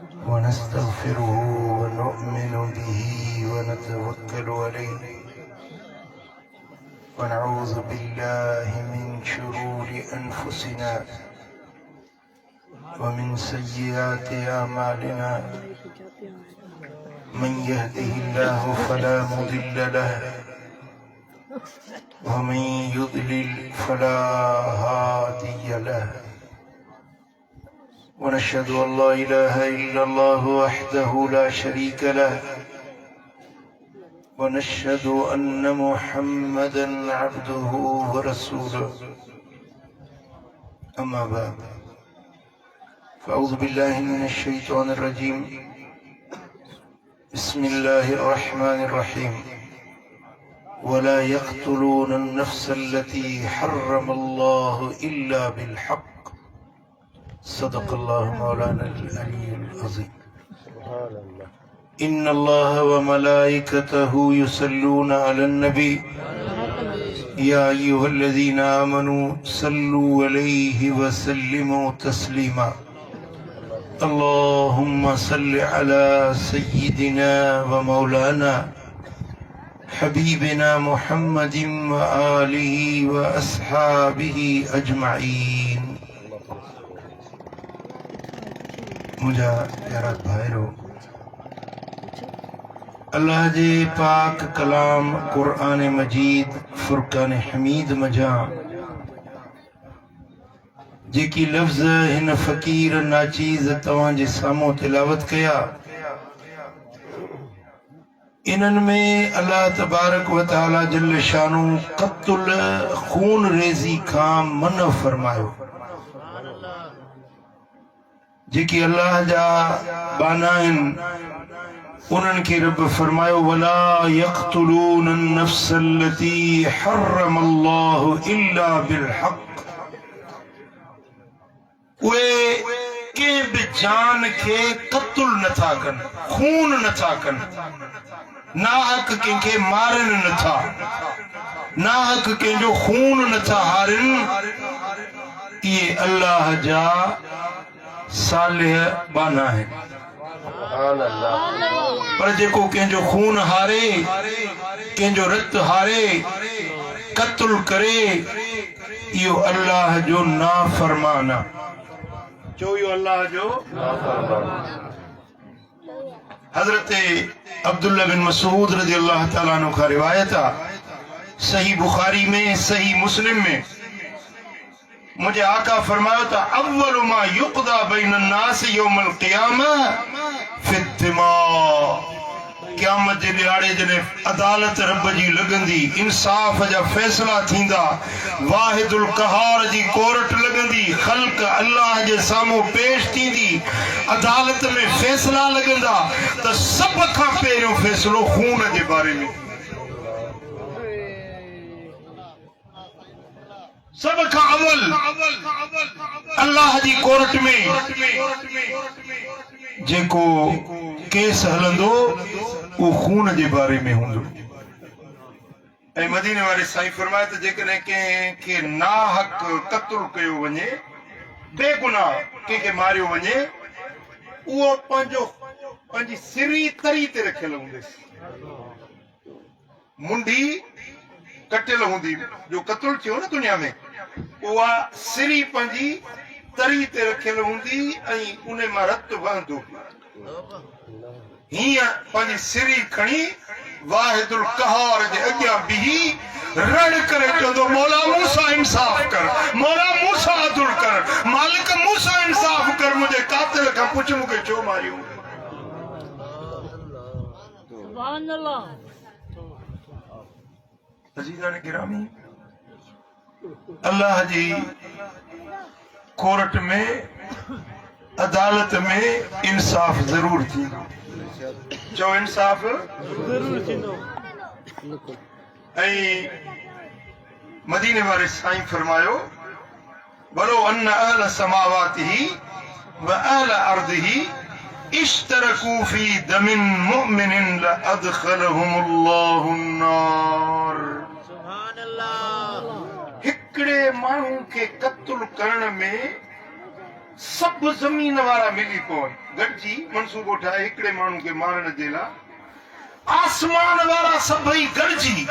ونستغفره ونؤمن به ونتوكل عليه ونعوذ بالله من شرور أنفسنا ومن سيئات أعمالنا من يهده الله فلا مضل له ومن يضلل فلا هادي له ونشهد أن لا إله إلا الله وحده لا شريك له ونشهد أن محمدا عبده ورسوله أما بعد فأعوذ بالله من الشيطان الرجيم بسم الله الرحمن الرحيم ولا يقتلون النفس التي حرم الله إلا بالحق صدق الله مولانا العلي العظيم إن الله وملائكته يصلون على النبي يا أيها الذين آمنوا صلوا عليه وسلموا تسليما اللهم صل على سيدنا ومولانا حبيبنا محمد وآله وأصحابه أجمعين मुझा प्यारा भाईरो अल्लाह जे पाक कलाम कुरान मजीद फुरकान हमीद मजा जेकी लफ्ज हिन फकीर नाचीज तवां जे सामो तिलावत कया इनन में अल्लाह तबारक व तआला जल्ल शानु क़त्ल खून रेज़ी खां मन फरमायो जेकी अल्लाह जा बानाइन उन्हन के रब फरमायो वला यक़्तुलून अन-नफ्स अल्लती हर्रम अल्लाहु इल्ला बिल-हक़ वे के भी जान के कत्ल नथा कन खून नथा कन ना हक के मारन नथा ना हक के जो खून नथा हारन ये अल्लाह जा सालिह बाना है पर जेको कंहिंजो खून हारे कंहिंजो रत हारे कत्ल करे इहो अल्लाह जो नाफरमाना जो इहो अल्लाह जो नाफरमाना हजरत अब्दुल्ला बिन मसूद रज़ी अल्लाह ताला अन्हु का रिवायत है सही बुखारी में सही मुस्लिम में मुझे आका फरमाया था अव्वल मा युक़दा बैन अन्नास यौमल क़ियामा फित्तिमा क़यामत जे ॾियारे जॾहिं अदालत रब जी लॻंदी इंसाफ़ जा फ़ैसिला थींदा वाहिदुल क़हार जी कोर्ट लॻंदी ख़ल्क़ अल्लाह जे साम्हूं पेश थींदी अदालत में फ़ैसिला लॻंदा त सभ खां पहिरियों फ़ैसिलो खून जे बारे में सब का अवल अल्लाह जी कोर्ट में जेको केस हलंदो वो खून जे बारे में हूंदो ऐं मदीने वाले साईं फरमाए त जेकॾहिं कंहिंखे ना हक क़त्ल कयो वञे बेगुनाह कंहिंखे मारियो वञे उहो पंहिंजी सिरी तरी ते रखियल हूंदसि मुंडी कटियल हूंदी जो क़त्ल थियो न दुनिया में उहा सिरी पंहिंजी तरी ते रखियल हूंदी ऐं उन मां रत वहंदो हीअं पंहिंजी सिरी खणी वाहिदुल क़हार जे अॻियां बीही रड़ करे चवंदो मौला मूंसां इंसाफ़ कर मौला मूंसां अदल कर मालिक मूंसां इंसाफ़ कर मुंहिंजे कातिल खां पुछ मूंखे छो मारियो सुभान अल्लाह अजीज़ान गिरामी अल्लाह जी कोर्ट में अदालत में इंसाफ जरूर थी जो इंसाफ जरूर थींदो ऐं मदीने वाले साईं फरमायो वलो अन्न अहल समावातिही व अहल अर्दिही इश्तरकू फी दमिन मुमिनिन लअदखलहुमुल्लाहु अन्नार सुभान अल्लाह हिकड़े माण्हू के कत्ल करण में सब जमीन वारा मिली पवन गॾिजी मनसूबो ठाहे हिकिड़े माण्हू खे मारण जे लाइ। आसमान वारा सभई गॾिजी,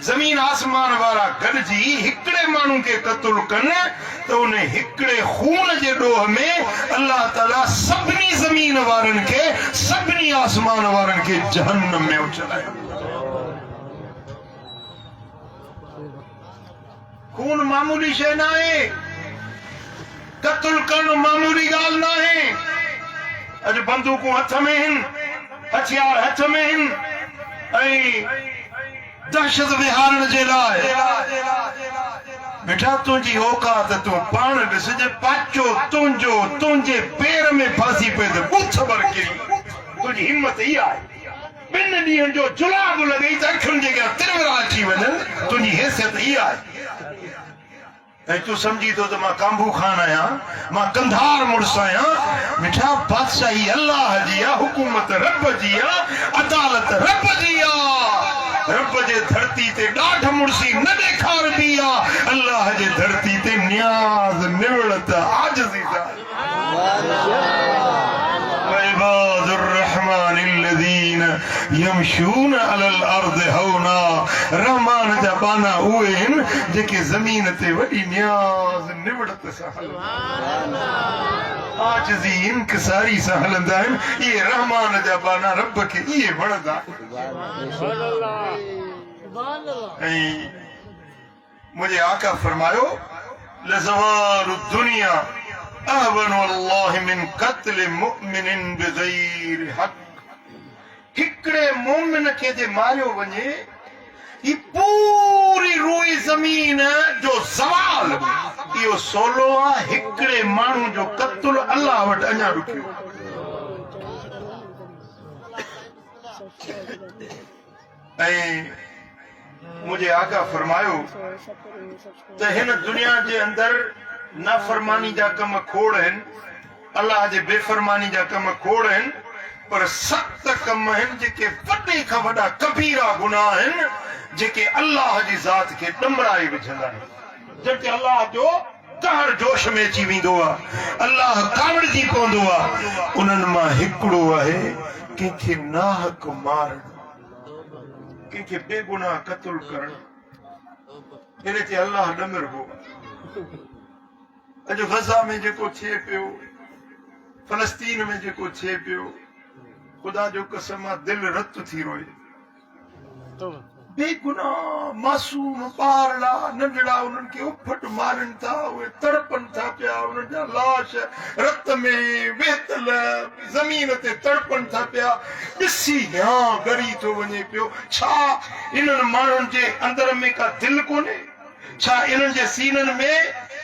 जमीन आसमान वारा गॾिजी हिकिड़े माण्हू खे क़त्ल कनि त उन हिकिड़े खून जे ॾोह में अल्लाह ताला सभिनी जमीन वारनि खे, सभिनी आसमान वारनि खे जहन्नम में उछलायो। खून मामूली शइ न आहे, क़त्ल करणु मामूली ॻाल्हि न आहे। अॼु बंदूकूं हथ में आहिनि, हथियार हथ में आहिनि ऐं दहशत विहारण जे लाइ बेटा तुंहिंजी औकात तूं पाण ॾिस जे पाचो तुंहिंजो तुंहिंजे पेर में फासी पए त बुथ भर किरी। तुंहिंजी हिम्मत इहा आहे। 2 ॾींहंनि जो जुलाब लॻई त अखियुनि जे अॻियां तिरवरा अची वञनि। तुंहिंजी हैसियत इहा आहे। ऐं तूं सम्झी थो त मां कांबू खान आहियां, मां कंधार मुड़ुस आहियां। मिठा बादशाही अल्लाह जी आहे, हुकूमत रब जी आहे, अदालत रब जी आहे। रब जे धरती ते ॾाढ मुड़सी न ॾेखारबी आहे। अल्लाह जे धरती ते न्याज़ निवड़त आजिज़ी यमशून अलल अर्द हौना। रहमान जा बाना उहे आहिनि जेके ज़मीन ते वॾी न्याज़ निवड़त सां हलंदा, आजिज़ी इंकिसारी सां हलंदा आहिनि। इहे रहमान जा बाना रब खे इहे वणंदा। ऐं मुंहिंजे आका फरमायो लज़वालु दुनिया अहवनु अल्लाह मिन क़त्ल मुमिनिन बिग़ैर हक़। हिकिड़े मोमिन खे जे मारियो वञे, ही पूरी रोई ज़मीन जो ज़वाल इहो सोलो आहे। हिकिड़े माण्हू जो क़त्ल अल्लाह वटि अञा ॾुखियो। ऐं मुंहिंजे आका फरमायो त हिन दुनिया जे अंदरि नाफ़रमानी जा कम खोड़ आहिनि, अल्लाह जे बेफ़रमानी जा कम खोड़ आहिनि, पर 7 कम आहिनि जेके वॾे खां वॾा कबीरा गुनाह आहिनि, जेके अल्लाह जी ज़ात खे ॾमराए विझंदा आहिनि। जेके अल्लाह जो कहर जोश में अची वेंदो आहे, अल्लाह कावड़जी पवंदो आहे। उन्हनि मां हिकिड़ो आहे कंहिंखे नाहक मारणु, कंहिंखे बेगुनाह क़त्ल करणु। इन ते अल्लाह ॾमिरबो। अॼु गज़ा में जेको थिए पियो, फलस्तीन में जेको थिए पियो, खुदा जो कसम आहे दिल रत थी रोए। बेगुनाह मासूम ॿारड़ा नंढड़ा उन्हनि खे उफट मारनि था, उहे तड़पनि था पिया, उन्हनि जा लाश रत में वेतल ज़मीन ते तड़पनि था पिया। ॾिसी हाँ ॻरी थो वञे पियो। छा इन्हनि माण्हुनि जे अंदर में का दिलि कोन्हे? छा इन्हनि जे सीननि में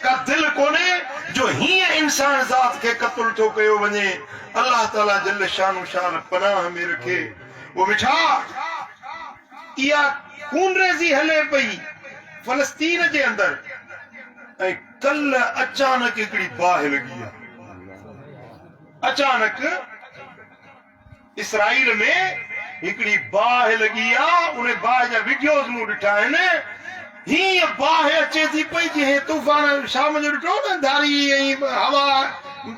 का दिलि कोन्हे जो हीअं इंसान ज़ात खे क़त्ल थो कयो वञे? अल्लाह ताला जल शान शान पनाह में रखे। वो मिठा इहा खूनरेज़ी हले पई फलस्तीन जे अंदरि। ऐं कल अचानक हिकिड़ी बाहि लॻी आहे। अचानक इसराइल में हिकिड़ी बाहि लॻी आहे। उन बाहि जा वीडियोज़ मूं ॾिठा आहिनि। हीअं बाहि अचे थी पई जीअं तूफ़ान शाम जो ॾिठो न, धारी ऐं हवा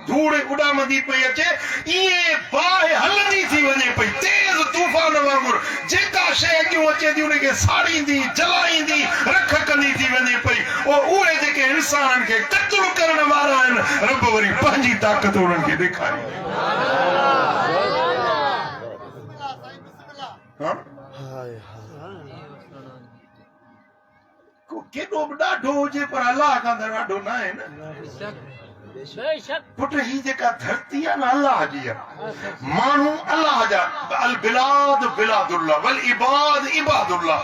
धूड़ उॾामंदी पई अचे, इहे बाहि हलंदी थी वञे पई तेज़ तूफ़ान वांगुरु। जेका शइ अॻियूं अचे थी उनखे साड़ींदी, जलाईंदी, रख कंदी थी वञे पई। उहे जेके इंसाननि खे क़त्ल करण वारा आहिनि, रब वरी पंहिंजी ताक़त उन्हनि खे ॾेखारी। केॾो बि ॾाढो हुजे पर अल्लाह खां त ॾाढो न आहे न। पुट ही जेका धरती आहे न अल्लाह जी आहे, माण्हू अल्लाह जा। अल बिलाद बिलादुल्लाह वल इबाद इबादुल्लाह।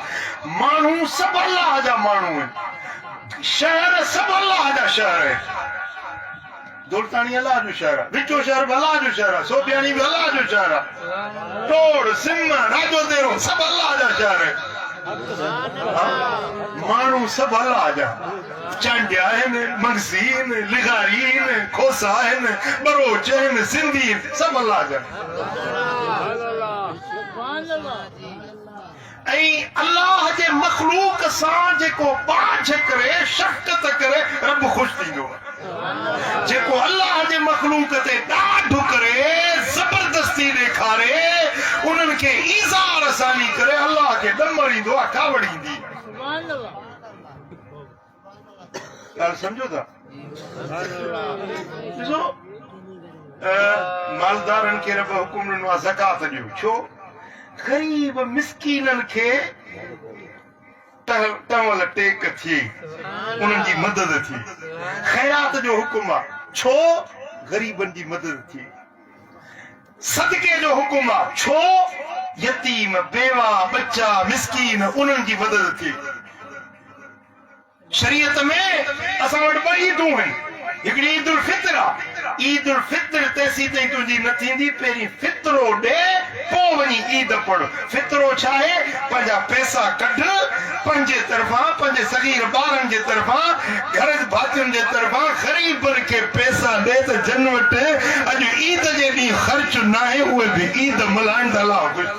माण्हू सभु अल्लाह जा माण्हू आहिनि, शहर सभु अल्लाह जा शहर आहिनि। दुल्तानी अल्लाह जो शहर आहे, विचो शहर बि अल्लाह जो शहर आहे, सोबियानी बि अल्लाह जो शहर आहे, टोड़ सिम राजोदेरो सभु अल्लाह जा शहर आहिनि। माण्हू सभु अल्लाह जा। चंड आहिनि, मंगसी आहिनि, लिगारी आहिनि, खोसा आहिनि, बरोच आहिनि, सिंधी आहिनि, सभु अल्लाह जा। ऐं अल्लाह जे मखलूक सां जेको बाझ करे, शफ़क़त करे, रब ख़ुशि थींदो आहे। जेको अल्लाह जे मखलूक ते ॾाढो करे जबरदस्ती ॾेखारे उन्हनि खे ईज़ार आसानी करे अल्लाह खे ॾमर ईंदो आहे कावड़ ईंदी ॻाल्हि सम्झो था ॾिसो मालदारनि खे रब हुकुम ॾिनो आहे ज़कात ॾियो छो ग़रीब मिस्कीननि खे टवल टेक थिए उन्हनि जी मदद थी ख़ैरात जो हुकुम आहे छो ग़रीबनि जी मदद थी सदके जो हुकुम आहे छो यतीम बेवा बच्चा मिस्कीन उन्हनि जी मदद थी शरीयत में असां वटि ॿ ईदूं आहिनि हिकिड़ी ईद उल फित्र आहे ईद उल फित्र तेसी ताईं तुंहिंजी न थींदी पहिरीं फितरो ॾे पोइ वञी ईद पढ़ फितरो छा आहे पंहिंजा पैसा कढ पंहिंजे तरफ़ां पंहिंजे सगीर ॿारनि जे तरफ़ां घर भातियुनि जे तरफ़ां ग़रीबनि खे पैसा ॾे त जन वटि अॼु ईद जे ॾींहुं ख़र्च न आहे उहे बि ईद मल्हाइनि था अलाह ख़ुशि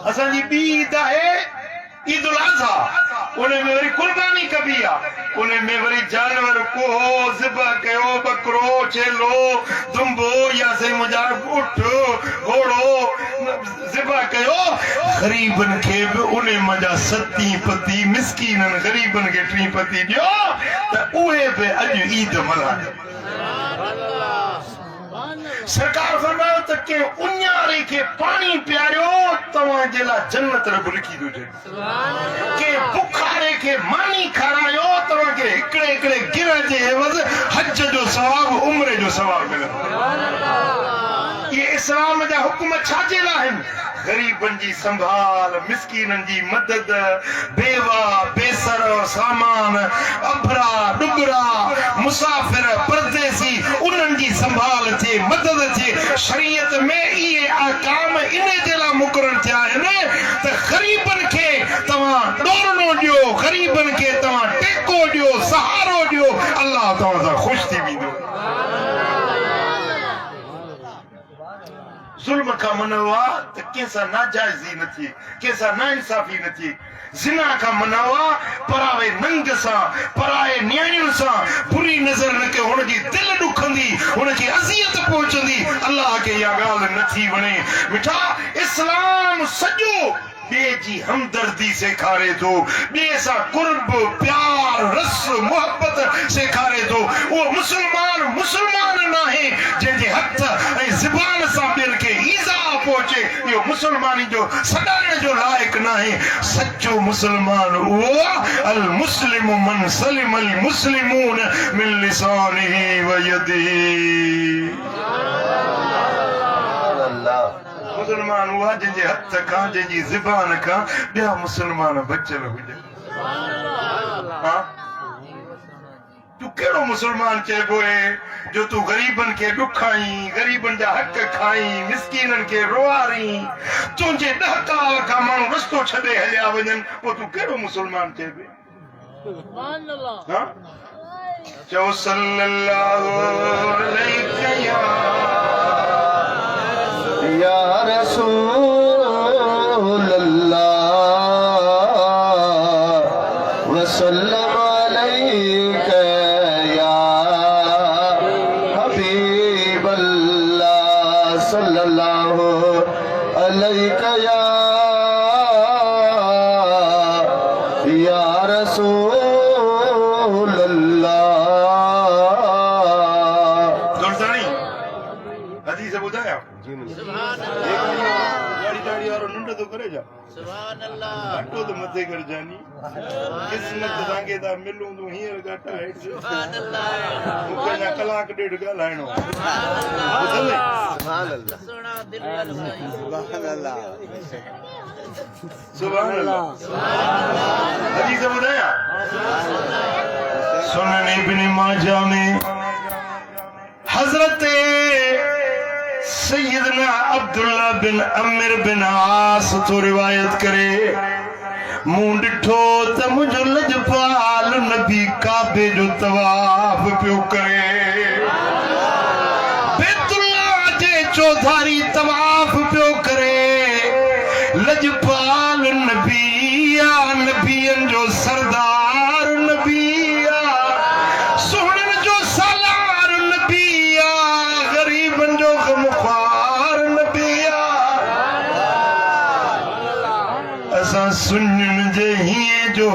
असांजी ॿी ईद आहे ईद उल अज़हा उन में वरी कुर्बानी कबी आहे उन में वरी जानवर कोहो ज़िबह कयो बकरो चेलो दुंबो या से मुंहिंजा ऊठ घोड़ो ज़िबह कयो ग़रीबनि खे बि उन मज़ा सती पती मिस्कीननि ग़रीबनि खे टी पती ॾियो त उहे बि अॼु ईद मल्हाइनि सरकार फरमायो त के उन्यारे खे पानी पियारियो तव्हांजे लाइ जन्नत रब लिखी थो ॾे के बुखारे खे मानी खारायो तव्हांखे हिकिड़े हिकिड़े गिर जे एवज़ हज जो सवाब उम्रे जो सवाब मिलंदो ये इस्लाम जा हुकुम छाजे लाइ आहिनि ग़रीबनि जी संभाल मिस्कीननि जी मदद बेवा बेसर सामान अभरा डुबरा मुसाफ़िर परदेसी उन्हनि जी संभाल थिए मदद थिए शरीयत में इहे अहकाम इन जे लाइ मुक़ररु थिया आहिनि त ग़रीबनि खे तव्हां ॾोरनो ॾियो ग़रीबनि खे तव्हां टेको ॾियो सहारो ॾियो अल्लाह तव्हां सां ख़ुशि थी वेंदो ज़ुल्म खां मनो आहे त कंहिंसां नाजाइज़ी न थिए कंहिंसां नाइंसाफ़ी न थिए ज़िना खां मनो आहे परावे नंग सां पराए न्याणियुनि सां बुरी नज़र न कयो हुनजी दिलि ॾुखंदी हुनखे अज़ियत पहुचंदी अल्लाह खे इहा ॻाल्हि नथी वणे मिठा इस्लाम सॼो ॿिए जी हमदर्दी सेखारे थो ॿिए सां कुर्ब प्यार रस मोहब्बत सेखारे थो उहो मुस्लमान न आहे जंहिंजे हथ ऐं ज़बान सां ॿियनि खे ईज़ा पहुचे इहो मुस्लमानी जो सॾाइण जो लाइक़ न आहे सचो मुस्लमान उहो अल मुस्लिम मन सलिम अल मुस्लिमून मिन लिसानिही व यदिही मुसलमान हुआ जंहिंजे हथ खां जंहिंजी ज़बान खां ॿिया मुसलमान बचियल हुजनि तूं कहिड़ो मुसलमान चइबो आहे जो तूं ग़रीबनि खे ॾुखाई ग़रीबनि जा हक़ खाई मिस्कीननि खे रोआरी तुंहिंजे ॾहकाव खां माण्हू रस्तो छॾे हलिया वञनि पोइ तूं कहिड़ो मुसलमान चइबे चओ सल्लल्लाहु अलैहि या रसूल अल्लाह वसल्लम अलैका या हबीब अल्लाह सल्लल्लाहु अलैका या रसूल अल्लाह दुर्दानी हदीस ॿुधाया गाड़ी वारो नंढ तो करे जा सुभान अल्लाह घटो तो मथे कर जानी किस्मत तांगे दा मिलूं तो हीर घट है सुभान अल्लाह मुके ना कलाक डेढ़ गालाइणो सुभान अल्लाह सोना दिल सुभान अल्लाह सुभान अल्लाह हदीस बताया सुनन इब्न माजा में हजरत सैयदना अब्दुल्ला बिन अमिर बिन आस तो रिवायत करे मूं ॾिठो त मुंहिंजो लजपाल नबी काबे जो तवाफ पियो करे बैतुल्ला जे चौधारी तवाफ पियो करे लजपाल नबी नबियनि जो सरदार नबी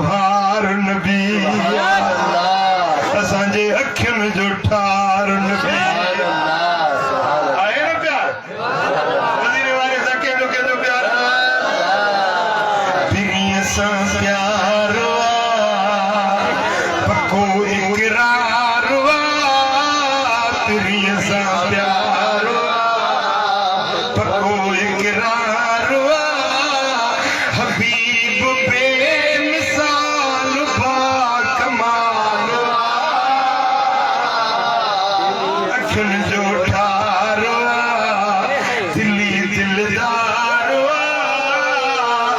हार नबी असांजे अखियुनि जो ठार नबी आहे न प्यार वज़ीर वारे सां कंहिंजो प्यार पीरीअ सां प्यार पको इकरार पीरीअ सां प्यार पको इकरार हबीब बेमिसाल बा कमाल अखियुनि जो ठार दिली दिलदार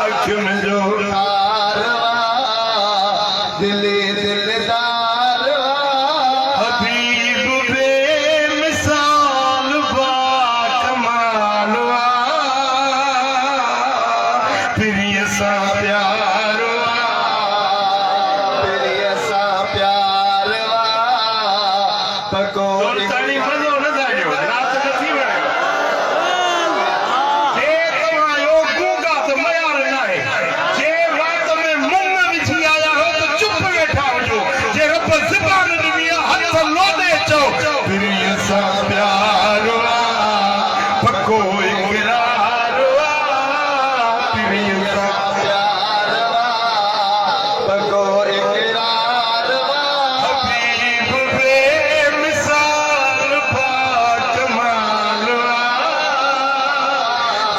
अखियुनि जो दिली दिलदार हबीब बेमिसाल बा कमाल पीरीअ सां प्यार पीरीअ सां प्यार पको ताली मज़ो न था ॾियो राति न थी वञे जे तव्हां यो गूंगा त मयार न आहे जे रात में मुंग विझी आया हो त चुप वेठा हुजो जे रब ज़बान ॾिनी आहे हथ लोॾे चओ पीरीअ सां प्यार पको इकरार पीरीअ सां प्यार पको इकरार हबीब बेमिसाल बा कमाल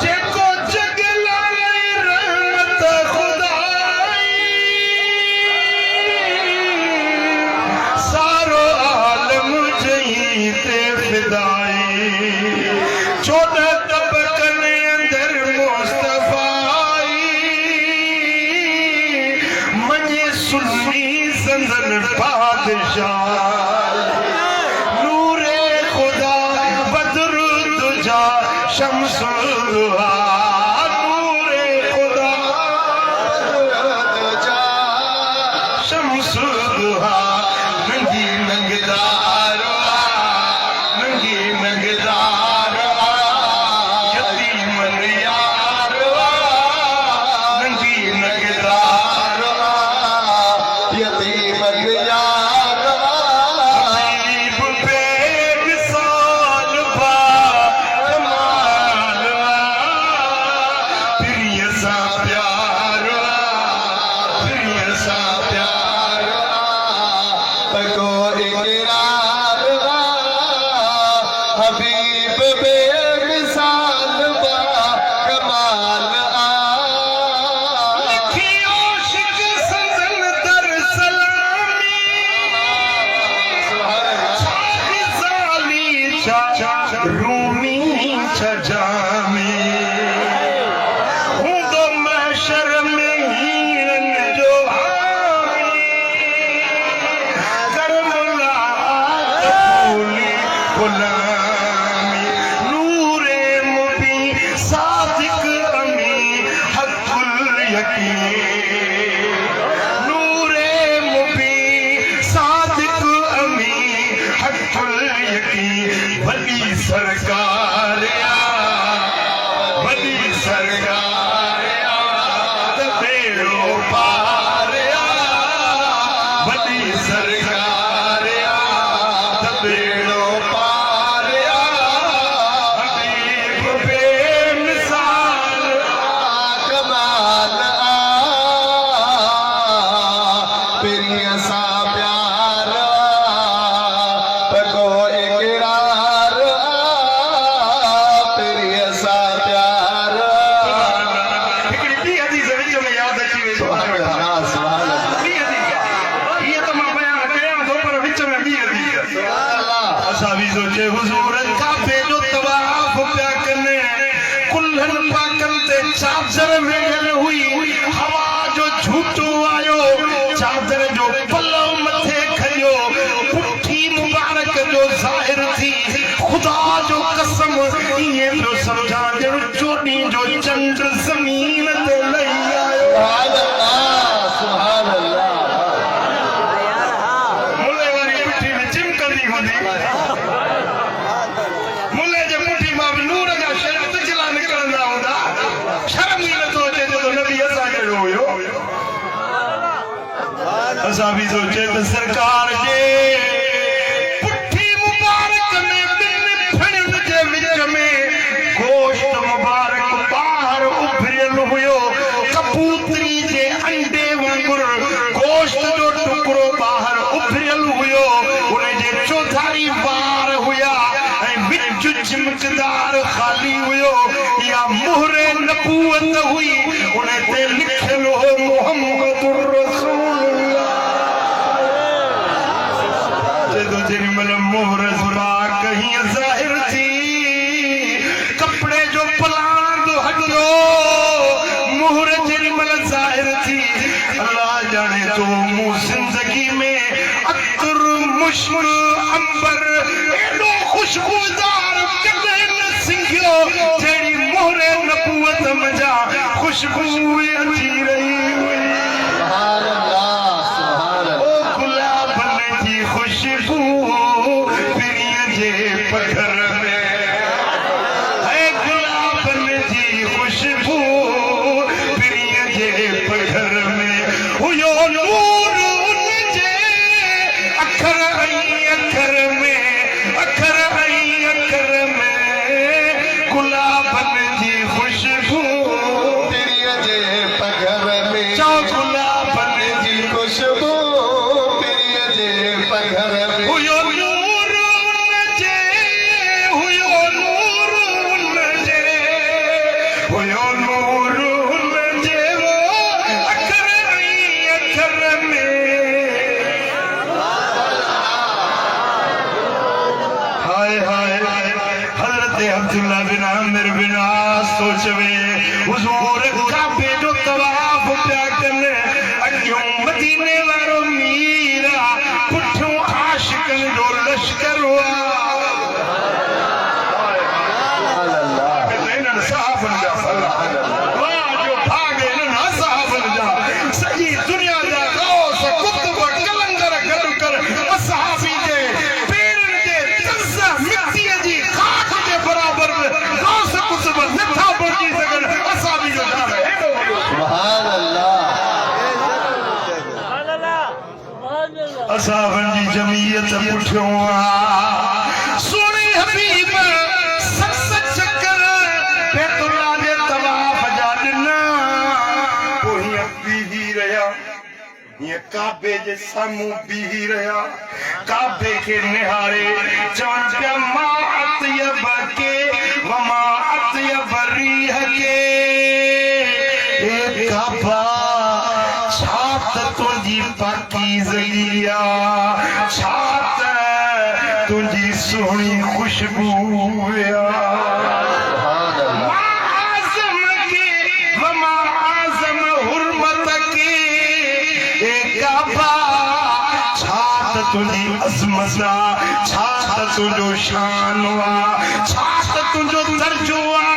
जेको जग लाए रहमत खुदाई सारो आलम जहीं ते फिदाई 14 तबकनि अंदर मुस्तफाई मने सुन्नी संदन बादशाह नूरे खुदा बदर तुझा शम्सुल दुहा नूरे खुदा शम्सुल दुहा नंगी नंगदार यतीमन यार नंगी नंगदार यतीमन यार हबीब बेमिसाल बा कमाल पीरीअ सां प्यार पीरीअ सां प्यार पको इकरार हबीब बेमिसाल बा कमाल लिखियो शिक संदन दर सलामी ग़ज़ाली छा रूमी छा जामी हूंदो महशर में हीरनि जो हामी करबला फूली गुलामी नूरे मुबी सादिक अमी हक़ुल यकीन नूरे मुबी सादिक अमी हक़ुल यकीन वली सरकार वली सरकार त बेड़ो पार वली सरकार त बेड़ो पार हबीब बेमिसाल कमाल पीरीअ सां प्यार पको इकरार पीरीअ सां प्यार हिकिड़ी ॿी हदीस वीडियो में यादि अची वई सुभाणे ॿी हदीस हीअ त मां बयानु कयां थो पर विच में ॿी हदीस असां बि सोचे हुज़ूर काबे जो तवाफ़ पिया कनि कुल्हनि पाकनि ते चादर वेढ़ियल हुई हवा जो झूठो आयो चादर जो पल्लो मथे खयो पुठी मुबारक जो ज़ाहिर थी खुदा जो कसम ईअं पियो सम्झां ॼण चोॾीं जो चंड ज़मीन ते लही आयो सुभान अल्लाह मुले वारी पिठी में चिमकंदी हूंदी मुले जे पुठी मां बि नूर जा शरत जिला निकिरंदा हूंदा शर्म ई नथो अचे जो नबी असां असा भी सोचे तो सरकार जे पुट्ठी मुबारक में बिन फणियुनि जे विच में गोश्त मुबारक बाहर उभरियल हुयो कबूतरी जे अंडे वांगुर गोश्त जो टुकड़ो बाहर उभरियल हुयो उन जे चौधारी बार हुया ऐं विच चिमकदार खाली हुयो या मुहरे नबूवत हुई उन ते लिखियल हो मुहम्मदुर रसूलुल्लाह जदों जेमल मोहर पाक कहीं ज़ाहिर थी कपड़े जो पलांद हटो मोहर जेमल ज़ाहिर थी अल्लाह जाने तो मुंह जिंदगी में अतर मुश्क अंबर एडो खुशबूदार कदे न सिंघियो जेड़ी मोहरे नबूवत मजा खुशबू अची रही हुई सुभान अल्लाह सुभान अल्लाह ओ गुलाब जी खुशबू पिरिय जे पघर में है गुलाब जी खुशबू पिरिय जे पघर में हुयो नूर उन जे अखर अखर में अखर अखर में गुलाब जी खुशबू प्रिय जे पघर में चौ गुलाब जी खुशबू प्रिय जे पघर में हुयो नूर उन जे हुयो नूर उन जे हुयो नूर उन जे वो अखर अखर में हाय हाय हजरत अब्दुल्ला बिन आमिर बिन आस सोचवे हुजूर काबे जो तवाफ पिया कने अॻियों मदीने वारो मीरा पुठियों आशिकन जो लश्कर हुआ सुभान अल्लाह इन्हनि सहाबनि जा वाह जो भाग इन्हनि असहाबनि जा सॼी दुनिया जा गौस कुतुब कलंदर गॾु कर असहाबी जे पेरनि जे तज़ मिटीअ जी खाक जे बराबर गौस कुतुब नथा बणिजी सघनि असहाबी जो नालो एॾो वॾो सुभान अल्लाह असाबन जी जमीयत पुठियों आ सोने हबीब सत चक्कर बैतुल्लाह जे तवाफ जा ॾिना पोइ हीअं बीही रहिया हीअं काबे जे साम्हूं बीही रहिया काबे खे निहारे चवनि पिया मा अतयब के वमा अतयब रीह के ए काबा छा त तुंहिंजी पाकीज़गी आ छा त तुंहिंजी सुहिणी खुशबू आ सुभान अल्लाह आज़म के वमा आज़म हुर्मत के ए काबा छा त तुंहिंजी अज़मत आ छा त तुंहिंजो शान आ छा त तुंहिंजो दर्जो आ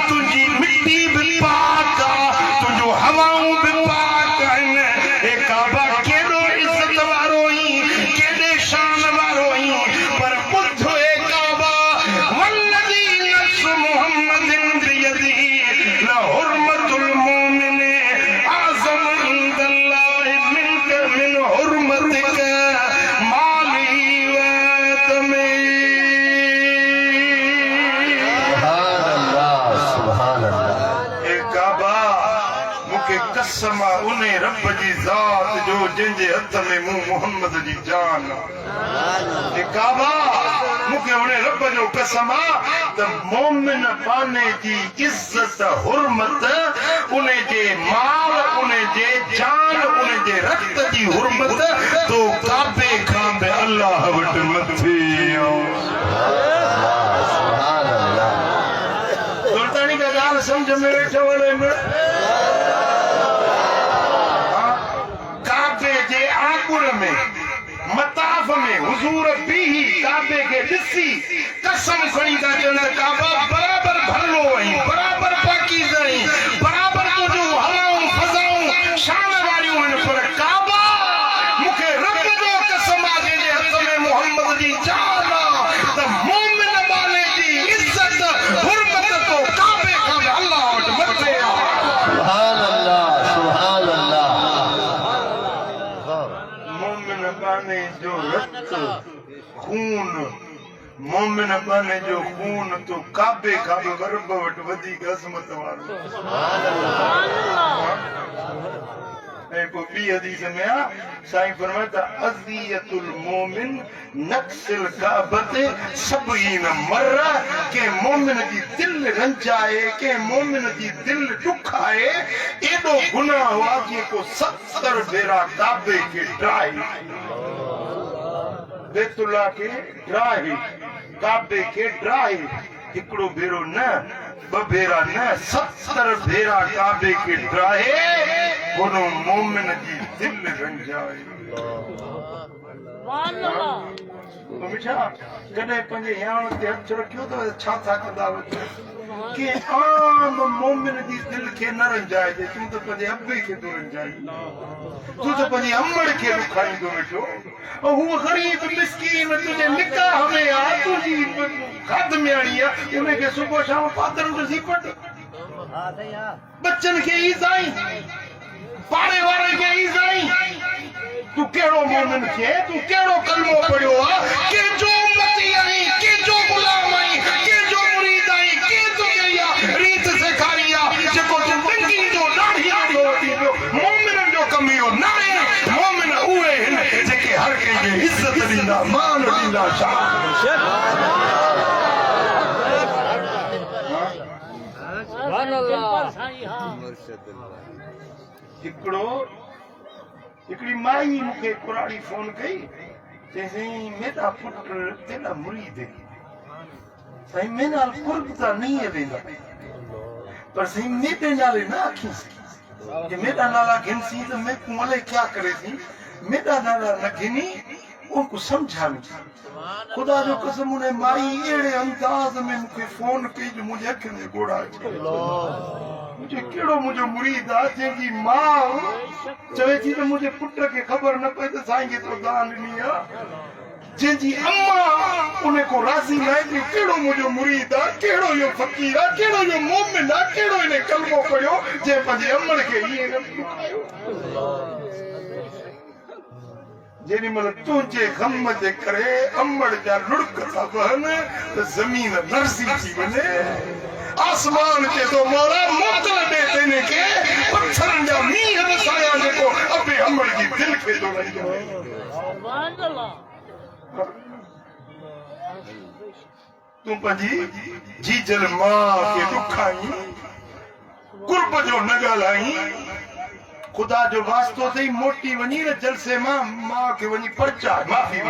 तुंहिंजी मिट्टी बि पाक आ तुंहिंजो हवाऊं बि पाक आहिनि ए काबा केॾो इज़त वारो ई केॾे शान वारो ई पर ॿुध ए काबा वल्लज़ी नफ्सु मुहम्मदिन बियदिही लहुर्मतुल मोमिन आज़म इंदल्लाहि मिनक मिन हुर्मतिक माली व दमी सुभान अल्लाह ए काबा मूंखे कसम आहे उन रब जी ज़ात जो जंहिंजे हथ में मूं मोहम्मद जी जान आहे ए काबा मूंखे उन रब जो कसम आहे त मोमिन पाने जी इज़त हुरमत उन जे माल उन जे जान उन जे रक्त जी हुरमत तो काबे खां बि अल्लाह वटि मथे सुभान अल्लाह सुल्तानी का ॻाल्हि सम्झ में वेठो वञे काबे जे आकुर में मताफ में हुजूर बीही काबे के ॾिसी कसम खणी था चवनि काबा बराबर भलो आई बराबर पाकीज़ आई बराबर तुंहिंजूं हवाऊं फज़ाऊं शान वारियूं आहिनि पर काबा मूंखे रब जो कसम आहे जंहिंजे हथ में मोहम्मद जी जान आहे त मोमिन वाले जी इज़त हुरमत तो काबे खां बि अल्लाह वटि मथे आहे सुभान अल्लाह सुभान अल्लाह मोमिन बने जो खून तो काबे खां गरब वट वधीक अज़मत वारो ऐं पोइ ॿी हदीस में आ साईं फरमाए त अज़ियतुल मोमिन नक्सिल काबत सबईन मर्रा के मोमिन जी दिल रंजाए के मोमिन जी दिल दुखाए एॾो गुनाह हुआ जेको 70 भेरा काबे खे ड्राहे बैतुल्लाह के ड्राहे काबे के ड्राहे हिकिड़ो भेरो न ॿ भेरा न 70 भेरा काबे के ड्राहे कोनो मोमिन जी दिल रंजाए हमेशा कॾहिं पंहिंजे यान ते हथ रखियो त छा था कंदा के आम मोमिन जी दिल खे न रंजाइजे तूं त पंहिंजे अबे खे थो रंजाई तूं त पंहिंजे अमड़ खे रुखाईंदो वेठो ऐं हूअ ग़रीब मिस्कीन तुंहिंजे निकाह में आहे तुंहिंजी खादमियाणी आहे उनखे सुबुह शाम पातल ॾिसी पट बच्चनि खे ईज़ाई पाड़े वारे खे ईज़ाई तूं कहिड़ो मोमिन खे तूं कहिड़ो कलमो पढ़ियो आहे कंहिंजो उम्मती आहीं कंहिंजो गुलाम आहीं कंहिंजो मुरीद आहीं कंहिं तोखे इहा रीत सेखारी आहे जेको तूं टंगी जो ॾाढी जो वठी पियो मोमिननि जो कमु इहो न आहे मोमिन उहे आहिनि जेके हर कंहिंखे इज़त ॾींदा मान ॾींदा हिकिड़ी माई मूंखे कुराड़ी फोन कई चई मेरा पुट तेरा मुरीद साईं मेरे नाल कुर्ब त नहीं वेंदा पर साईं मेरे नाले ना आखींसी कि मेरा नाला घिनसी तो मैं कुमले क्या करे थी मेरा नाला न घिनी उनको समझा नहीं खुदा जो कसम उन्हें माई एड़े अंदाज में मुझे फोन कई जो मुझे अखियुनि में गोड़ा मुझे केड़ो मुझो मुरीद आ जंहिंजी मां चवे थी त मुझे पुट खे ख़बर न पए त साईं खे तो दान ॾिनी आ जंहिंजी अम्मा उन को राज़ी न आहे केड़ो मुझो मुरीद आ केड़ो इहो फ़क़ीर आ केड़ो इहो मोमिन आ केड़ो इने कलमो पढ़ियो जे पंहिंजे अमड़ खे ईअं न दुखायो जेॾी महिल तुंहिंजे गम जे करे अमड़ जा लुड़क था बहनि त ज़मीन लरज़ी थी वञे आसमान के तो मौला मोकल दे देने के पत्थरनि जा मींहं वसाया जेको अबे अमड़ जी दिल खे तो लही वञे तूं पंहिंजी जीजल मां खे ॾुखाई कुर्ब जो न ॻाल्हाई खुदा जो वास्तो थई मोटी वञी न जलसे मां खे वञी परचा माफ़ी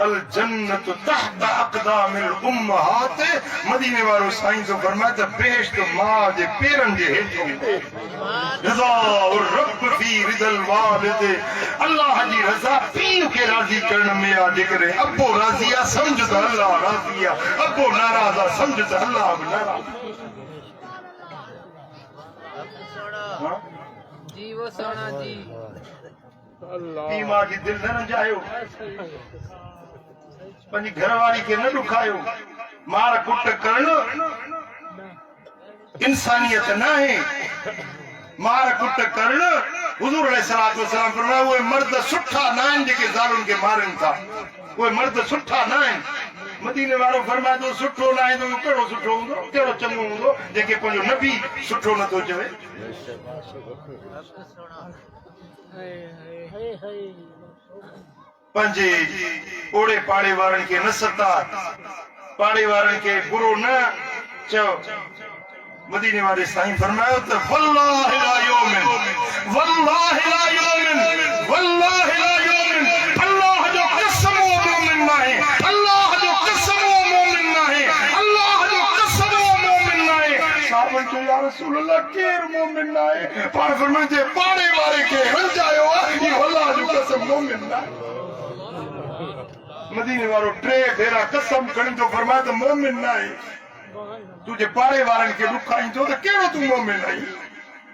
अल जन्नत तहत अक़दामिल उम्महात मदीने वारो साईं तो फरमाए त बेहश्त मां जे पेरनि जे हेठि रज़ा और रब फी रिदल वालिद अल्लाह जी रज़ा पीउ खे राज़ी करण में आ जेकॾहिं अबो राज़ी आ समझ त अल्लाह राज़ी आ अबो नाराज़ आ समझ त अल्लाह बि नाराज़ जी वो सोना जी पीउ मां जी दिल न रंजायो पंहिंजी घरवारी खे न ॾुखायो मार कुट करण इंसानियत न आहे मार कुट करण हुज़ूर अलैहिस्सलातु वस्सलाम फरमाया उहे मर्द सुठा न आहिनि जेके ज़ालुनि खे मारनि था उहे मर्द सुठा न आहिनि मदीने वारो फरमाए थो सुठो न आहे त कहिड़ो सुठो हूंदो कहिड़ो चङो हूंदो जेके पंहिंजो नबी सुठो नथो चवे पंहिंजे ओड़े पाड़े वारनि खे न सता पाड़े वारनि खे बुरो न चओ मदीने वारे साईं फरमायो त वल्लाहि ला युमिन वल्लाहि ला युमिन वल्लाहि ला युमिन अल्लाह जो कसम वो मोमिन न आहे अल्लाह जो कसम वो मोमिन न आहे अल्लाह जो कसम वो मोमिन न आहे साहबन जो या रसूल अल्लाह केर मोमिन न आहे पाण फरमाए जे पाड़े वारे खे रंजायो आहे इहो अल्लाह जो कसम मोमिन न आहे मदीने वारो 3 भेरा कसम खणी तो फरमाए त मोमिन न आहे तुझे पाड़े वारनि खे ॾुखाईंदो त कहिड़ो तूं मोमिन आहीं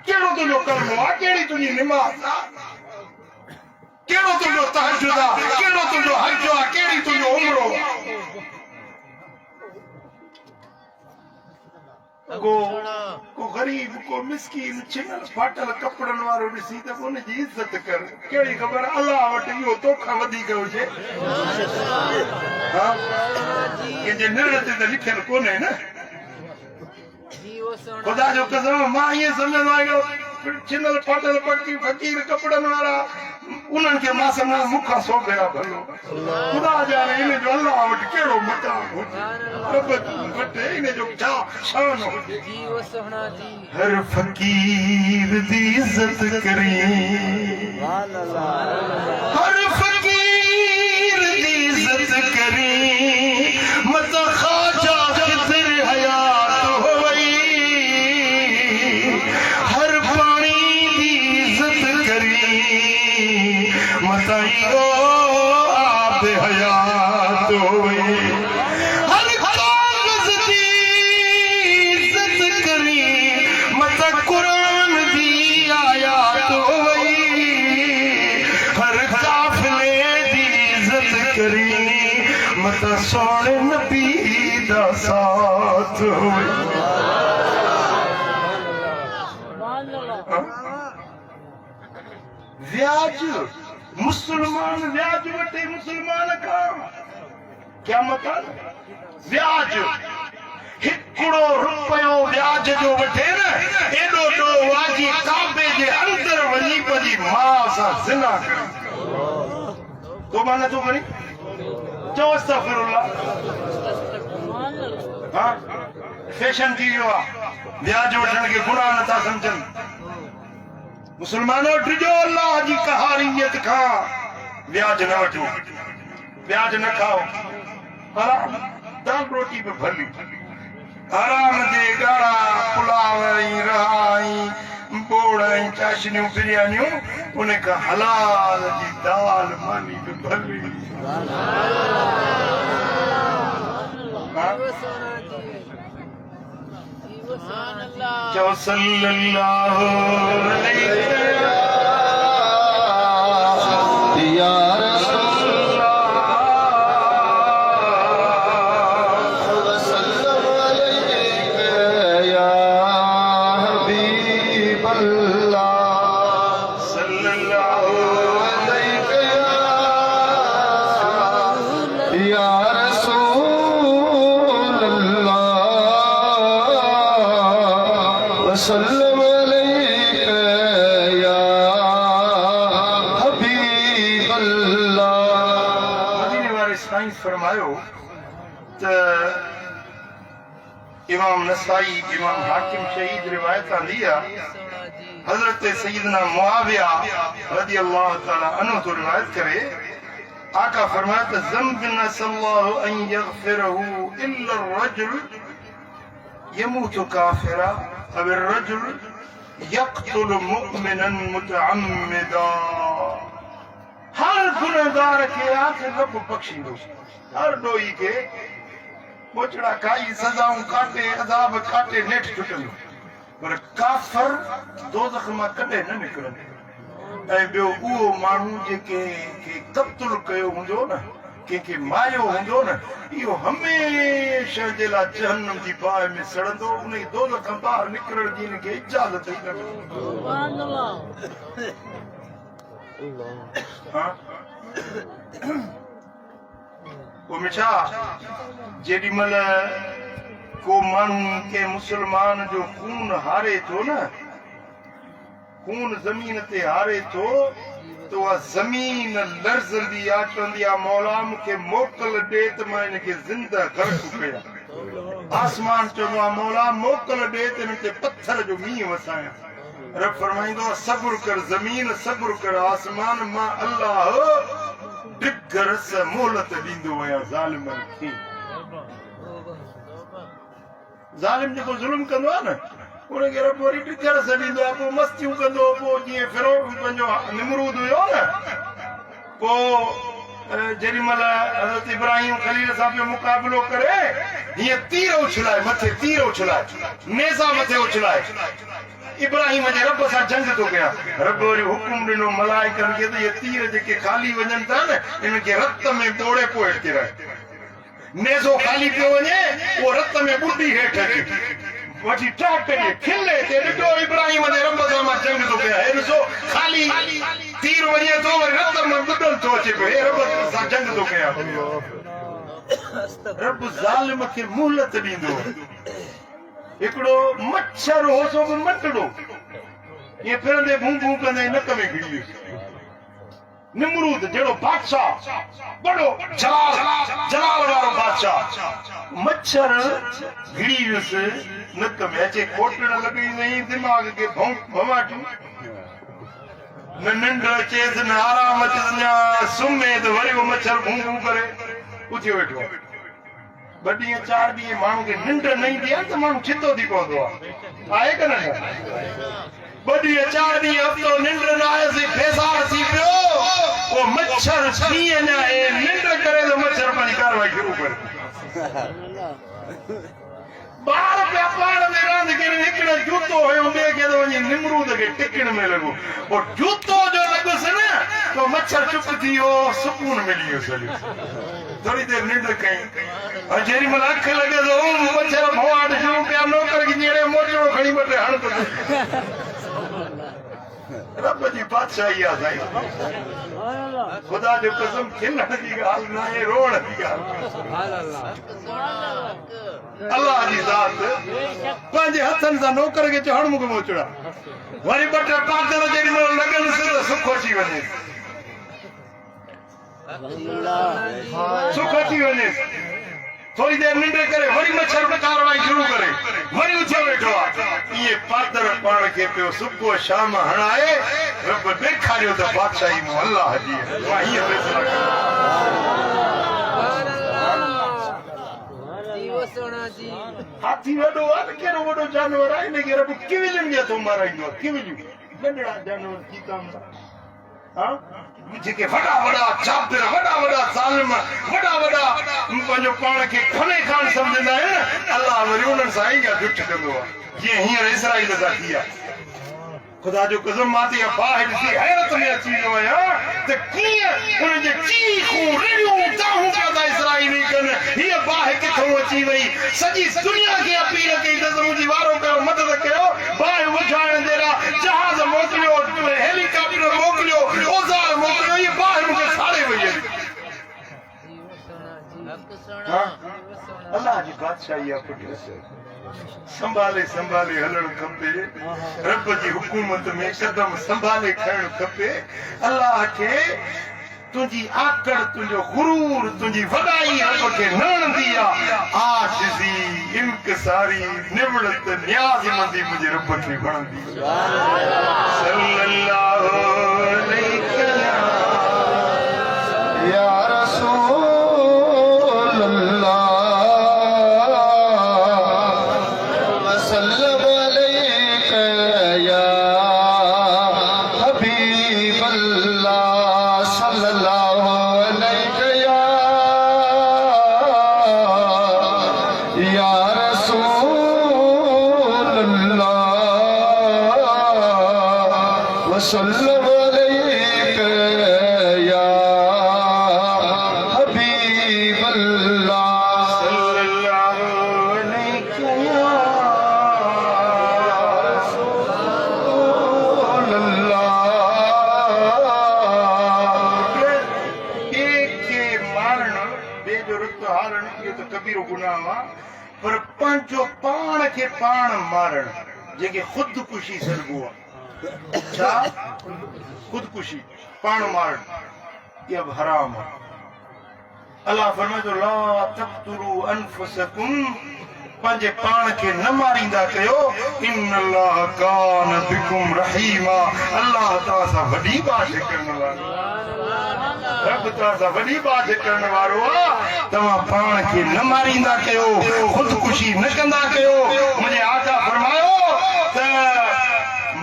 कहिड़ो तुंहिंजो कलमो आहे कहिड़ी तुंहिंजी निमाज़ आहे कहिड़ो तुंहिंजो तहज्जुद आहे कहिड़ो तुंहिंजो हज आहे कहिड़ी तुंहिंजो उमरो आहे को गरीब को मिस्कीन छिनल फाटल कपड़न वारो ॾिसी त उन जी इज्जत कर कहिड़ी ख़बर अल्लाह वटि इहो तोखां वधीक हुजे हाँ कंहिंजे निर्णय ते त लिखियल कोन्हे न खुदा जो कसम मां ईअं सम्झंदो आहियां छिनल फाटल पकी फ़कीर कपड़न वारा उन्हनि खे मां सम्झां मूंखां सौ भेरा भलो खुदा जाने इन जो अल्लाह वटि कहिड़ो मक़ाम हुजे रब वटि इन जो छा शान हुजे हर फ़कीर दी इज़्ज़त करी हर फ़कीर दी इज़्ज़त करी मत ख़ाजा ख़िज़र हयात हो वई हर पानी दी इज़्ज़त करी मताइयो आप हयात होए हर कागज दी इज्जत करी मत कुरान दी आयात होए हर काफिले दी इज्जत करी मत सोने नबी दा साथ होए व्याज मुसलमान व्याज वठे मुसलमान का क्या मतलब व्याज हिकिड़ो रुपयो व्याज जो वठे न एडो तो वाजी काबे जे अंदर वञी पंहिंजी मां सां ज़िना करे तो मां नथो करी चओ अस्तग़फिरुल्लाह हाँ फैशन थी वियो आहे व्याज वठण खे गुनाह नथा सम्झनि मुसलमानों ड्रिजो अल्लाह जी कहारियत खां व्याज न वठो व्याज न खाओ हराम दाल रोटी पे भली हराम जे गाड़ा पुलाव ऐं रहाई बोड़ ऐं चाशनियूं बिरयानियूं उन खां हलाल जी दाल मानी पे भली जो सल्लल्लाहु अलैहि या रसूल वसल्लम अलैका या हबीब अल्लाह सल्लल्लाहु अलैका या रसूल वसल्लम अलैका या हबीब अल्लाह मदीने वाले साईं फरमायो त इमाम नसाई इमाम हाकिम शहीद रिवायत आंदी आहे हजरत सैयदना मुआविया रज़ियल्लाहु तआला अन्हु तो रिवायत करे आका फरमाया त ज़म्ब नसल्लाहु अन यग़फिरहु इल्ला अर्रजुल यमूतु काफिरा अब अर्रजुल यक़्तुल मुअमिनन मुतअम्मिदा हर गुनहगार के आखिर रब बख्शींदो हर डोई के बोचड़ा खाई सजाऊं काटे अज़ाब काटे नेठ छुटंदो पर काफर दोज़ख मां कॾहिं न निकिरंदो ऐं ॿियो उहो माण्हू जेके क़त्ल कयो हूंदो न कंहिंखे मारियो हूंदो न इहो हमेशह जे लाइ जहन्नम जी बाहि में सड़ंदो उन दोज़ख खां ॿाहिरि निकिरण जी हिनखे इजाज़त ई न मिलंदी छा जेॾी महिल को माण्हू के मुसलमान जो खून हारे थो न खून ज़मीन ते हारे थो तो उहा ज़मीन लर्ज़ंदी आहे चवंदी आहे मौला मूंखे मोकल ॾे त मां हिनखे ज़िंदा गर्क कयां आसमान चवंदो आहे मौला मोकल ॾे त हिन ते पत्थर जो मींहुं वसायां रब फरमाईंदो आहे सब्र कर ज़मीन सब्र कर आसमान मां अल्लाह डिगर सां मोहलत ॾींदो आहियां ज़ालिमनि खे ज़ालिम जेको ज़ुल्म कंदो आहे न उनखे रब वरी डिगर सां ॾींदो आहे पोइ मस्तियूं कंदो पोइ जीअं फिरौन पंहिंजो निमरूद हुयो न पोइ जेॾी महिल हज़रत इब्राहिम ख़लील सां पियो मुक़ाबिलो करे हीअं तीर उछलाए मथे तीर उछलाए नेज़ा मथे उछलाए इब्राहिम जे रब सां जंग थो कयां रब वरी हुकुम ॾिनो मलाइकनि खे त इहे तीर जेके खाली वञनि था न इनखे रत में ॿोड़े पोइ किराए नेज़ो खाली पियो वञे उहो रत में ॿुॾी हेठि अचे वठी टाक करिए खिले ते ॾिठो इब्राहिम दे रब सां मां जंग थो कयां हे ॾिसो ख़ाली तीर वञे थो वरी रत में ॿुॾल थो अचे पियो हे रब सां जंग थो कयां रब ज़ालिम खे मुहलत ॾींदो हिकिड़ो मच्छर हो सो बि मटड़ो ये फिरंदे भूं भूं कंदे नक में घिड़ी वियुसि निमरूद जहिड़ो बादशाह बड़ो जलाल वारो बादशाह मच्छर घिड़ी वियुसि नक में अचे कोटण लॻी वई दिमाग़ खे भमाटियूं न निंड अचेसि न आराम अचेसि न सुम्हे त वरी उहो मच्छर भूं भूं करे उथी वेठो ॿ ॾींहं 4 ॾींहं माण्हू खे निंड न ईंदी आहे त माण्हू छितो थी पवंदो आहे की न 2 ॾींहं 4 ॾींहं हफ़्तो निंड न आयसि बेज़ार थी पियो वो मच्छर ॾींहं न आहे निंड करे त मच्छर पंहिंजी कारवाई शुरू करे ॿार पिया पाण में रांदि करे हिकिड़ो जूतो हुयो ॿिए खे त वञी निमरूद खे टिकण में लॻो पोइ जूतो जो लॻुसि न तो मच्छर चुप थी वियो सुकून मिली वियो सॼो थोड़ी देर निंड कई और जेरी महिल अख लॻे थो मच्छर भवाट शुरू पिया नौकर खे जहिड़े मोटो खणी ॿ टे हण रब जी बादशाही आहे साईं खुदा जो कसम खिलण जी ॻाल्हि न आहे रोअण जी अल्लाह जी ज़ात पंहिंजे हथनि सां नौकर खे चवण मूंखे मोचड़ा वरी ॿ टे पादर जेॾी महिल लॻनि त सुख अची वञे सुख अची वञे थोड़ी देर निंड करे वरी मच्छर में कारवाई शुरू करे वरी उथे वेठो आहे ये पादर पाण खे पियो सुबुह शाम हणाए रब ॾेखारियो त बादशाही मूं अल्लाह जी मां हीअं फैसला हाथी वॾो आहे कहिड़ो वॾो जानवर आहे हिनखे रब किविलियुनि जे हथों माराईंदो आहे किविलियूं नंढड़ा जानवर चीता जेके वॾा वॾा चापिर वॾा वॾा ज़ालिम वॾा वॾा पंहिंजो पाण खे खने खान सम्झंदा आहिनि न अल्लाह वरी उन्हनि सां ई ॾुठ कंदो आहे जीअं हींअर इसराईल सां थी आहे खुदा जो कसम मां त इहा बाहि ॾिसी हैरत में अची वियो आहियां त कीअं उनजे चीखूं रिड़ियूं दाहूं पिया था इसराईली कनि हीअ बाहि किथां अची वई सॼी दुनिया खे अपील कई त मुंहिंजी वारो कयो मदद कयो बाहि बुझाइण जहिड़ा जहाज मोकिलियो हेलीकॉप्टर मोकिलियो औज़ार मोकिलियो इहा बाहि मूंखे साड़े वई अल्लाह जी बादशाही आहे पुटु संभाले संभाले हलण खपे रब जी हुकूमत में कदम संभाले खणण खपे अल्लाह खे तुंहिंजी आकड़ तुंहिंजो गुरूर तुंहिंजी वॾाई रब खे न वणंदी आहे आजिज़ी इंकिसारी निवड़त न्याज़मंदी मुंहिंजे रब खे वणंदी सल्लल्लाहु अलैहि या रसूल अल्लाह वसल्लम अलैका या हबीब अल्लाह सल्लल्लाहु अलैका या रसूल अल्लाह वसल्लम अलैका या हबीब अल्लाह सल्लल्लाहु अलैहि या रसूल अल्लाह एक के मारण बेजुर्ग हारण इहो त कबीरो गुनाह आहे पर पंहिंजो पाण खे पाण मारण जेके ख़ुदकुशी सॾिबो आहे छा ख़ुदकुशी पाण मारण इहा बि हराम आहे अल्लाह फरमाए ला तक़्तुलू अनफुसकुम पंहिंजे पाण खे न मारींदा कयो इन्नल्लाह कान बिकुम रहीमा अल्लाह तव्हां सां वॾी बात करण वारो रब तव्हां सां वॾी बात करण वारो आहे तव्हां पाण खे न मारींदा कयो ख़ुदकुशी न कंदा कयो मुंहिंजे आका फरमायो त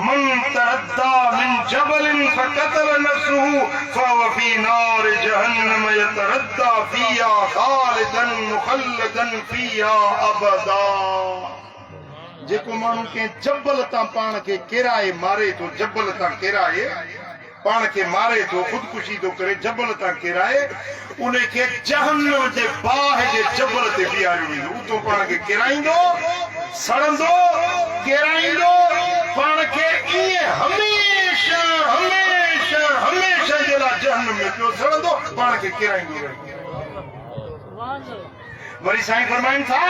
मन तरद्दा मिन जबलिन फकतल नफ्सहु फहुव फी नार जहन्नम यतरद्दा फिया खालिदन मुखल्लदन फिया अबदा जेको माण्हू कंहिं जबल तां पाण खे किराए मारे थो जबल तां किराए पाण के मारे तो खुदकुशी तो करे जबल ता किराए उन्हें के जहन्नम जे बाह जे जबल ते बिहारियो उतो पाण के किराइंदो सड़ंदो किराइंदो पाण के ये हमेशा हमेशा हमेशा जेला जहन्नम में पियो सड़ंदो पाण के किराइंदो वरी साईं फरमाइन था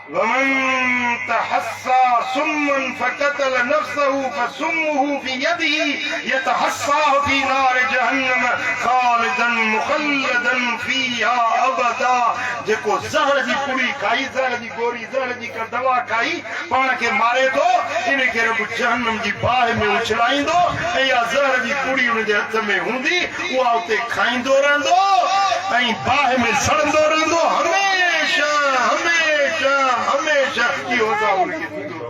वमन तहस्सा सुम्मन फकतल नफ्सहु फसुम्मुहु फी यदिही यतहस्सा फी नार जहन्नम खालिदन मुखल्लदन फीहा अबदा जेको जहर जी पुड़ी खाई जहर जी गोरी जहर जी का दवा खाई पाण के मारे तो इने के रब जहन्नम जी बाह में उछलाईंदो या जहर जी पुड़ी उन जे हथ में हुंदी उहा उते खाईंदो रहंदो ऐं बाह में सड़ंदो रहंदो हमेशा हमेशा हमेशा इहो अज़ाब उनखे थींदो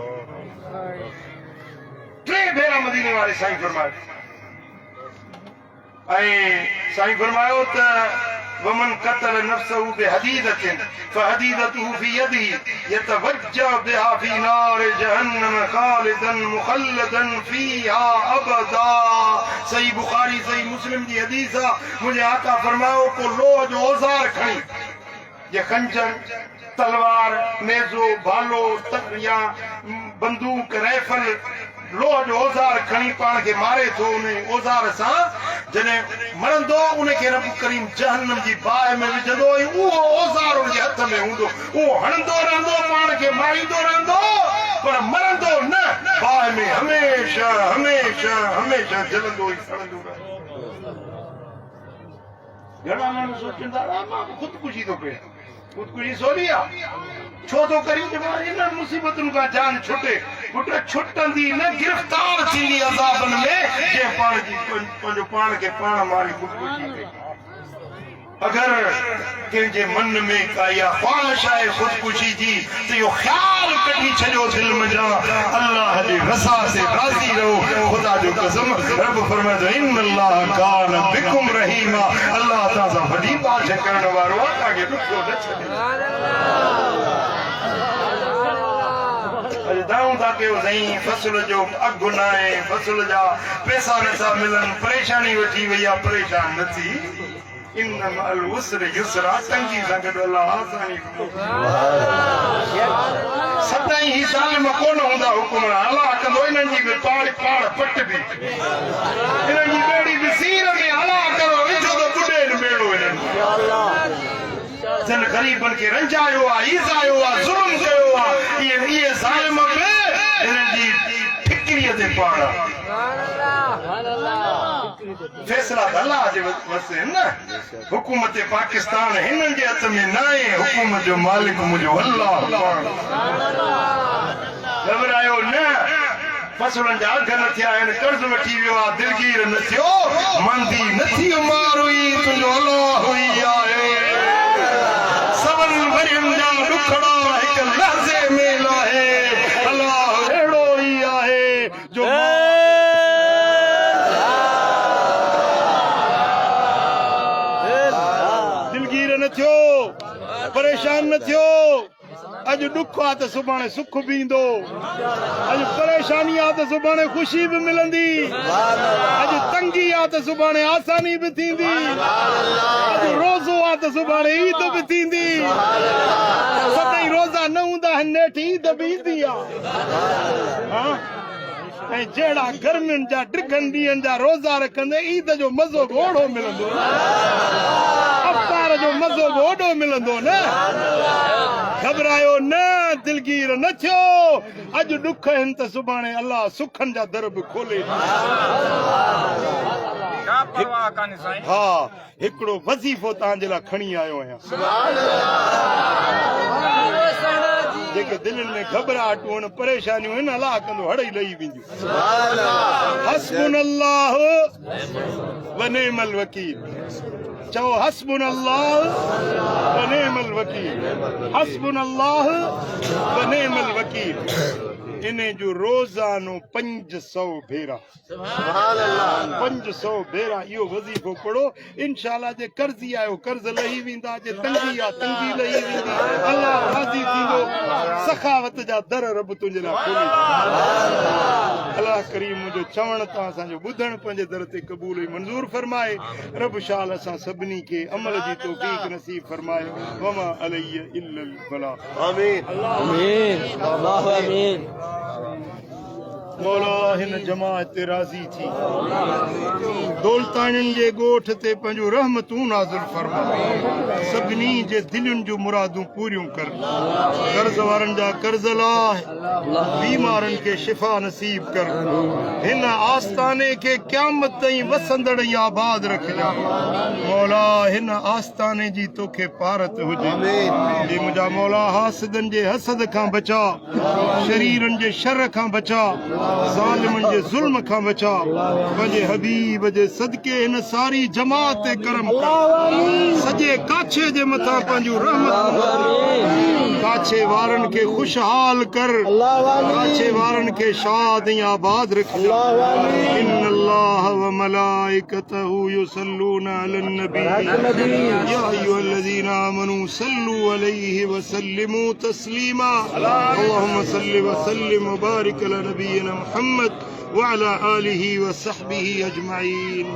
टे भेरा मदीने वाले साईं फरमायो ऐं साईं फरमायो त वमन कतल नफ्सहु बिहदीदतिन फहदीदतुहु फी यदिही यतवज्जा बिहा फी नार जहन्नम खालिदन मुखल्लदन फीहा अबदा सही बुखारी सही मुस्लिम जी हदीस आहे मुंहिंजे आका फरमायो को लोह जो औज़ार खणी ये खंजर तलवार नेज़ो भालो या बंदूक राइफल लोह जो औज़ार खणी पाण के मारे थो उन औज़ार सां जॾहिं मरंदो उनखे रब करीम जहन्नम जी बाह में विझंदो ऐं उहो औज़ार उनजे हथ में हूंदो उहो हणंदो रहंदो पाण खे मारींदो रहंदो पर मरंदो न बाह में हमेशा हमेशा हमेशा जलंदो ई सड़ंदो रहंदो घणा माण्हू सोचींदा मां ख़ुदकुशी थो कयां खुदकुशी सोली आहे छो तो करी इन मुसीबतुनि खां जान छुटे पुट छुटंदी न गिरफ़्तार थींदी अज़ाबन में जे पाण जी पंहिंजो पाण खे पाण मारी खुदकुशी कई अगर कंहिंजे मन में का या ख्वाहिश आहे खुदकुशी जी त इहो ख़्याल कढी छॾियो दिलि मंझां अल्लाह जे रज़ा ते राज़ी रहो ख़ुदा जो कसम रब फरमाए थो इन अल्लाह कान बिकुम रहीमा अल्लाह तव्हां सां वॾी बात करण वारो आहे तव्हांखे ॾुखियो न छॾे दाऊं था कयो साईं फसल जो अघु न आहे फसल जा पैसा नथा मिलनि परेशानी वठी वई आहे परेशान न थी इन मअल उसरि युसरा तंगी सां गॾु अलाह आसानी 27 साल में कोन हूंदा हुकुमरान अलाह कंदो इन्हनि जी बि पाड़ पट बि इन्हनि जी ॿेड़ी बि सीर में अलाह करो विझो त ॿुॾे न ॿेड़ो इन्हनि जन ग़रीबनि खे रंजायो आहे ईज़ायो आहे ज़ुल्म कयो आहे इहे ज़ालिम बि इन्हनि जी फिक्रीअ ते पाड़ फैसला अल्लाह जे वसे न हुकूमत पाकिस्तान हिननि जे हथ में न आहे हुकूमत जो मालिक मुंहिंजो अल्लाह घबरायो न फसलनि जा अघ न थिया आहिनि कर्ज़ वठी वियो आहे दिलगीर न थियो मंदी न थी मार हुई तुंहिंजो अल्लाह हुई आहे सवन वरियनि जा ॾुखड़ा हिकु लहज़े में लाहे अल्लाह अहिड़ो ई आहे जो परेशान न थियो अज दुख आ तो सुभाणे सुख भी ईंदो अज परेशानी आ तो सुभाणे खुशी भी मिलंदी अज तंगी आ तो सुभाणे आसानी भी थींदी अज रोज़ो आ तो सुभाणे ईद भी थींदी सतई रोज़ा न हूंदा नेठ ईद भी ईंदी आ जेड़ा गर्मियुनि जा टिकनि ॾींहंनि जा रोज़ा रखंदे ईद जो मज़ो ओड़ो मिलंदो अफ़्तार जो मज़ो ओड़ो मिलंदो न घबरायो न दिलगीर न थियो अॼु ॾुख आहिनि त सुभाणे अल्लाह सुखनि जा दर बि खोले हा हिकिड़ो वज़ीफ़ो तव्हांजे लाइ खणी आयो आहियां जेके दिलनि में घबराहटूं आहिनि परेशानियूं आहिनि अलाह कंदो हड़ई लही वेंदियूं हस्बुनल्लाह व निअमल वकील चओ हस्बुनल्लाह व निअमल वकील हस्बुनल्लाह व निअमल वकील इन जो रोज़ानो 500 भेरा 500 भेरा इहो वज़ीफ़ो पढ़ो इंशाअल्लाह जे कर्ज़ी आयो कर्ज़ लही वेंदा जे तंगी आ तंगी लही वेंदी अल्लाह राज़ी थींदो सखावत जा दर रब तुंहिंजे लाइ खोले अल्लाह करीम मुंहिंजो चवण तां असांजो ॿुधण पंहिंजे दर ते क़बूल ऐं मंज़ूर फरमाए रब शाल असां सभिनी खे अमल जी तौफ़ीक़ नसीब फरमाए वमा अलैहि इल्लल बलाग आमीन आमीन अल्लाह आमीन मौला हिन जमात ते राज़ी थी दौलताणियुनि जे ॻोठ ते पंहिंजूं रहमतूं नाज़िल फरमा सभिनी जे दिलयुनि जूं मुरादूं पूरियूं कर कर्ज़ वारनि जा कर्ज़ लाह बीमारनि खे शिफ़ा नसीब कर हिन आस्ताने खे क़यामत ताईं वसंदड़ ऐं आबाद रखिजा मौला हिन आस्ताने जी तोखे पारत हुजे हे मुंहिंजा मौला हासिदनि जे हसद खां बचा शरीरनि जे शर खां बचा ज़ालिमनि जे ज़ुल्म खां बचा पंहिंजे हबीब जे सदके हिन सारी जमात ते करम कर सॼे काछे जे मथां पंहिंजूं रहमत काछे वारनि खे खुशहाल कर काछे वारनि खे शाद ऐं आबाद रखिजा इन्नल्लाह व मलाइकतहू युसल्लूना अलन नबी या अय्युहल्लज़ीना आमनू सल्लू अलैहि व सल्लिमू तस्लीमा अल्लाहुम्मा सल्लि व सल्लिम व बारिक अला नबियिना मुहम्मद व अला आलिहि व सहबिहि अजमईन।